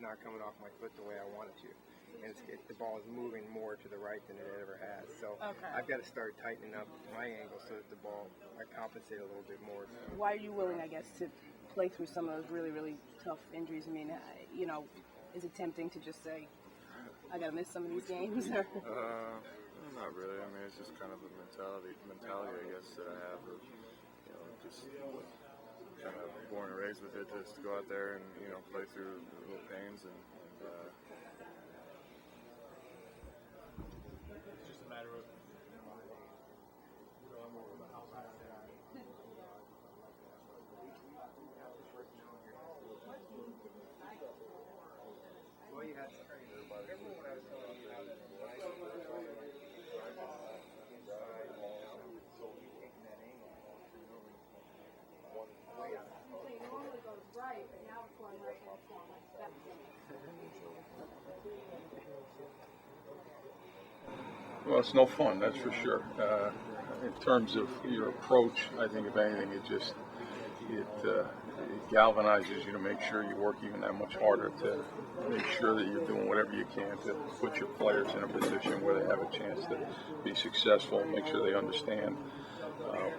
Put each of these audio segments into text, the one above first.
not coming off my foot the way I want it to. And the ball is moving more to the right than it ever has. So I've got to start tightening up my angle so that the ball, I compensate a little bit more. Why are you willing, I guess, to play through some of those really, really tough injuries? I mean, is it tempting to just say, I got to miss some of these games? Not really. I mean, it's just kind of a mentality, I guess, that I have of, just kind of born and raised with it, just to go out there and, play through the little pains and It's just a matter of Well, you had remember when I was telling you how when I taking that angle one way up. So you normally goes right, but now it's going right and it's going like that. Well, it's no fun, that's for sure. In terms of your approach, I think if anything, it galvanizes you to make sure you work even that much harder to make sure that you're doing whatever you can to put your players in a position where they have a chance to be successful and make sure they understand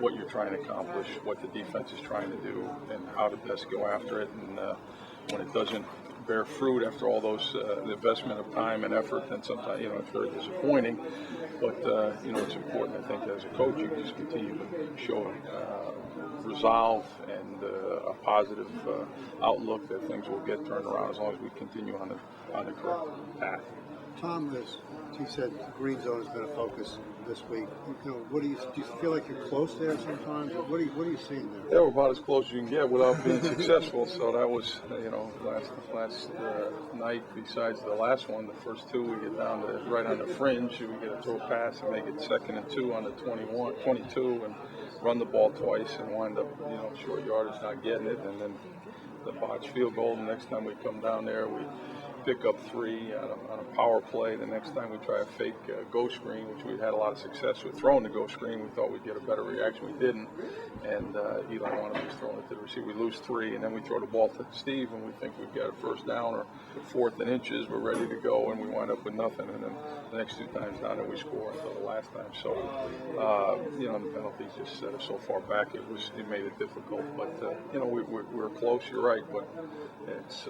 what you're trying to accomplish, what the defense is trying to do, and how to best go after it. And when it doesn't bear fruit after all those the investment of time and effort, then sometimes it's very disappointing. But it's important, I think, as a coach, you just continue to show resolve and a positive outlook that things will get turned around as long as we continue on the correct path. Tom, as he said, green zone has been a focus this week. What do you feel like you're close there sometimes? What are you seeing there? Yeah, we're about as close as you can get without being successful. So that was, last night. Besides the last one, the first two we get down to right on the fringe. We get a throw pass and make it 2nd and 2 on the 22, and run the ball twice and wind up, short yardage not getting it, and then the botched field goal. The next time we come down there, we pick up 3 on a power play. The next time we try a fake go screen, which we had a lot of success with throwing the go screen. We thought we'd get a better reaction. We didn't. And Eli wanted us throwing it to the receiver. We lose 3, and then we throw the ball to Steve, and we think we've got a first down or 4th and inches. We're ready to go, and we wind up with nothing. And then the next 2 times down there, we score until the last time. So, the penalties just set us so far back. It made it difficult. But, we're close. You're right, but it's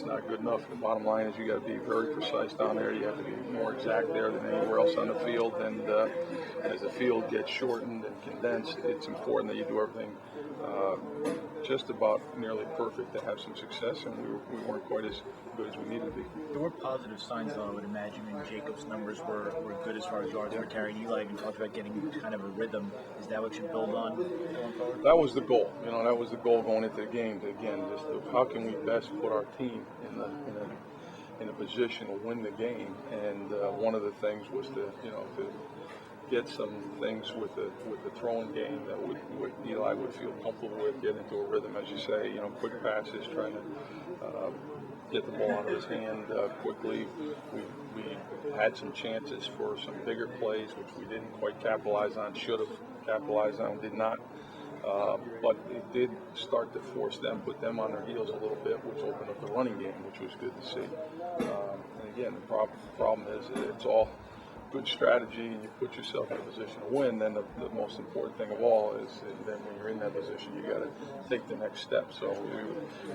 not good enough. The bottom line is you got to be very precise down there. You have to be more exact there than anywhere else on the field. And as the field gets shortened and condensed, it's important that you do everything just about nearly perfect to have some success. And we weren't quite as good as we needed to be. there were positive signs, though, I would imagine. I mean, Jacob's numbers were good as far as yards per carry. Eli even talked about getting kind of a rhythm. Is that what you build on going forward? That was the goal. That was the goal going into the game. How can we best put our team in a position to win the game? And one of the things was to get some things with the throwing game that Eli would feel comfortable with, get into a rhythm, as you say. Quick passes, trying to get the ball out of his hand quickly. We had some chances for some bigger plays, which we didn't quite capitalize on. Should have capitalized on, did not. But it did start to put them on their heels a little bit, which opened up the running game, which was good to see. And again, the problem is it's all good strategy, and you put yourself in a position to win. Then the most important thing of all is then when you're in that position, you got to take the next step. So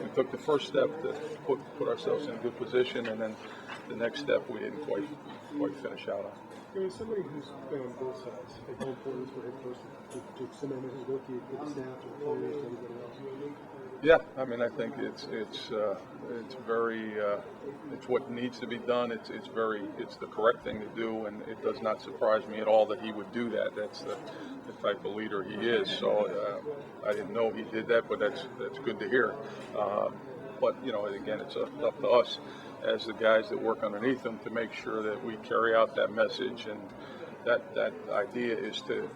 we took the first step to put ourselves in a good position, and then the next step we didn't quite finish out on. Somebody who's been on both sides, like how important is for a head coach to cement his rookie with the staff to the players to everybody else? Yeah, I mean, I think it's very it's what needs to be done. It's the correct thing to do, and it does not surprise me at all that he would do that. That's the type of leader he is. So I didn't know he did that, but that's good to hear. But again, it's up to us as the guys that work underneath him to make sure that we carry out that message, and that idea is to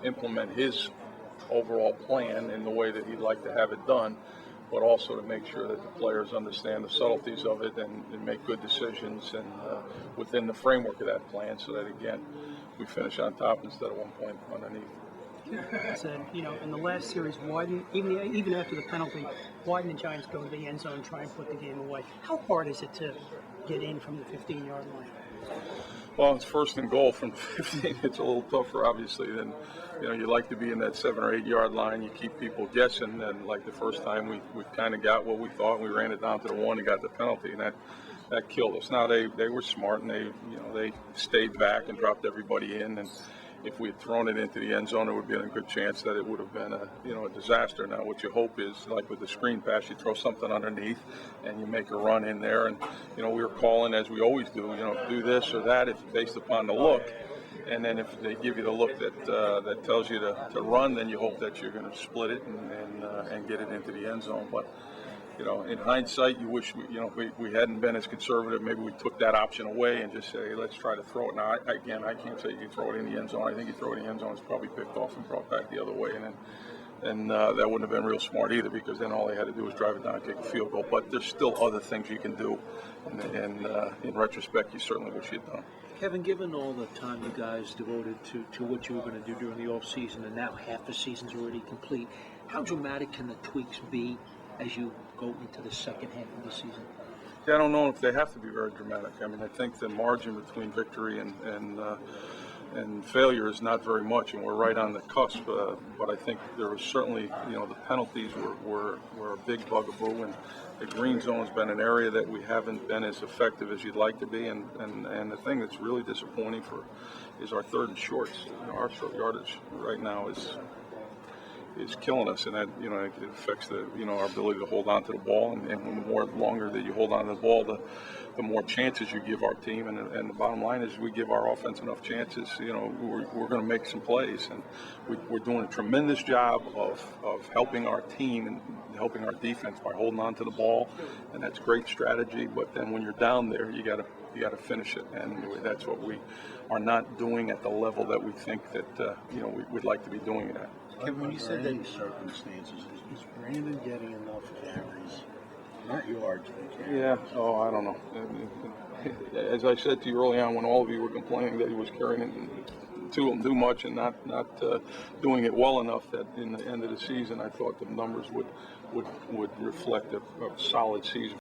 implement his overall plan in the way that he'd like to have it done, but also to make sure that the players understand the subtleties of it and make good decisions and within the framework of that plan, so that again we finish on top instead of 1 point underneath. said, you know, in the last series, why didn't, even after the penalty, why didn't the Giants go to the end zone and try and put the game away? How hard is it to get in from the 15-yard line? Well, it's first and goal from 15. It's a little tougher, obviously, than, you know, you like to be in that 7 or 8 yard line. You keep people guessing, and like the first time we kind of got what we thought. We ran it down to the 1 and got the penalty, and that killed us. Now they were smart, and they stayed back and dropped everybody in, and if we had thrown it into the end zone, there would have been a good chance that it would have been a disaster. Now, what you hope is, like with the screen pass, you throw something underneath and you make a run in there. And, you know, we were calling, as we always do, you know, do this or that if based upon the look. And then if they give you the look that tells you to run, then you hope that you're going to split it and get it into the end zone. But, you know, in hindsight, you wish we hadn't been as conservative. Maybe we took that option away and just say, hey, let's try to throw it. Now, I can't say you throw it in the end zone. I think you throw it in the end zone, it's probably picked off and brought back the other way, and that wouldn't have been real smart either, because then all they had to do was drive it down and kick a field goal. But there's still other things you can do, and in retrospect, you certainly wish you'd done. Kevin, given all the time you guys devoted to what you were going to do during the off season, and now half the season's already complete, how dramatic can the tweaks be as you go into the second half of the season? Yeah, I don't know if they have to be very dramatic. I mean, I think the margin between victory and failure is not very much, and we're right on the cusp. But I think there was certainly, you know, the penalties were a big bugaboo, and the green zone has been an area that we haven't been as effective as you'd like to be. And the thing that's really disappointing is our third and shorts. You know, our short yardage right now is killing us, and that, you know, it affects our ability to hold on to the ball, and the more longer that you hold on to the ball, the more chances you give our team, and the bottom line is we give our offense enough chances, you know, we're going to make some plays, and we're doing a tremendous job of helping our team and helping our defense by holding on to the ball, and that's great strategy. But then when you're down there, you got to finish it, and that's what we are not doing at the level that we think that we'd like to be doing it at. Kevin, when you said that circumstances, is Brandon getting enough carries? Not yards, but carries. Yeah. Oh, I don't know. As I said to you early on, when all of you were complaining that he was carrying it too much and not doing it well enough, that in the end of the season, I thought the numbers would reflect a solid season